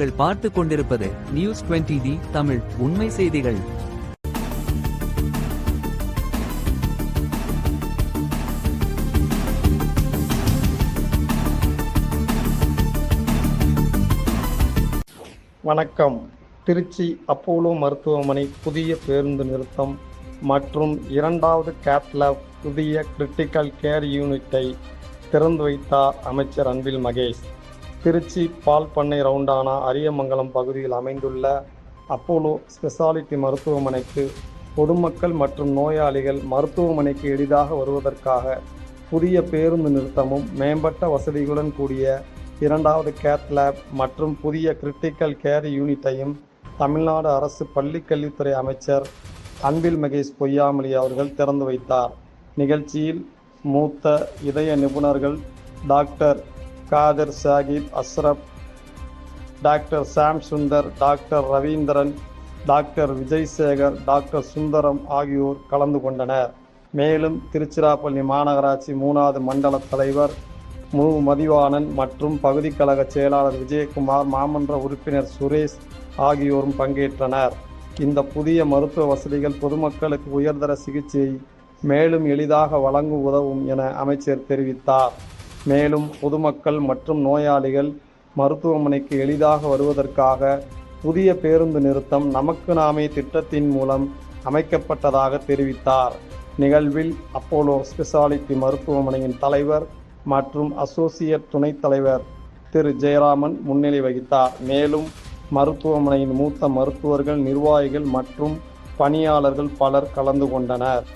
நீங்கள் பார்த்து கொண்டிருப்பது நியூஸ் 20D தமிழ் உண்மை செய்திகள். வணக்கம். திருச்சி அப்போலோ மருத்துவமனை புதிய பேருந்து நிறுத்தம் மற்றும் இரண்டாவது கேத்லாப் புதிய கிரிட்டிக்கல் கேர் யூனிட்டை திறந்து வைத்தார் அமைச்சர் அன்பில் மகேஷ். திருச்சி பால் பண்ணை ரவுண்டானா அரியமங்கலம் பகுதியில் அமைந்துள்ள அப்போலோ ஸ்பெஷாலிட்டி மருத்துவமனைக்கு பொதுமக்கள் மற்றும் நோயாளிகள் மருத்துவமனைக்கு எளிதாக வருவதற்காக புதிய பேருந்து நிறுத்தமும் மேம்பட்ட வசதிகளுடன் கூடிய இரண்டாவது கேத்லாப் மற்றும் புதிய கிரிட்டிக்கல் கேர் யூனிட்டையும் தமிழ்நாடு அரசு பள்ளிக்கல்வித்துறை அமைச்சர் அன்பில் மகேஷ் பொய்யாமொழி அவர்கள் திறந்து வைத்தார். நிகழ்ச்சியில் மூத்த இதய நிபுணர்கள் doctor Kadhar Sahib Ashraf, doctor Sam Sundar, doctor Raveendran, doctor Vijaysekar, doctor Sundaram ஆகியோர் கலந்து கொண்டனர். மேலும் திருச்சிராப்பள்ளி மாநகராட்சி 3வது மண்டல தலைவர் மு மதிவாணன் மற்றும் பகுதி கழக செயலாளர் விஜயகுமார், மாமன்ற உறுப்பினர் சுரேஷ் ஆகியோரும் பங்கேற்றனர். இந்த புதிய மருத்துவ வசதிகள் பொதுமக்களுக்கு உயர்தர சிகிச்சையை மேலும் எளிதாக வழங்க உதவும் என அமைச்சர் தெரிவித்தார். மேலும் பொதுமக்கள் மற்றும் நோயாளிகள் மருத்துவமனைக்கு எளிதாக வருவதற்காக புதிய பேருந்து நிறுத்தம் நமக்கு நாமே திட்டத்தின் மூலம் அமைக்கப்பட்டதாக தெரிவித்தார். நிகழ்வில் அப்போலோ ஸ்பெஷாலிட்டி மருத்துவமனையின் தலைவர் மற்றும் அசோசியேட் துணைத் தலைவர் திரு ஜெயராமன் முன்னிலை வகித்தார். மேலும் மருத்துவமனையின் மூத்த மருத்துவர்கள், நிர்வாகிகள் மற்றும் பணியாளர்கள் பலர் கலந்து கொண்டனர்.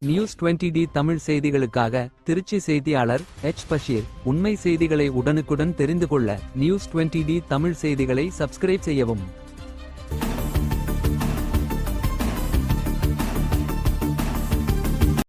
நியூஸ் 20D தமிழ் செய்திகளுக்காக திருச்சி செய்தியாளர் எச். பஷீர். உண்மை செய்திகளை உடனுக்குடன் தெரிந்து கொள்ள நியூஸ் 20D தமிழ் செய்திகளை சப்ஸ்கிரைப் செய்யவும்.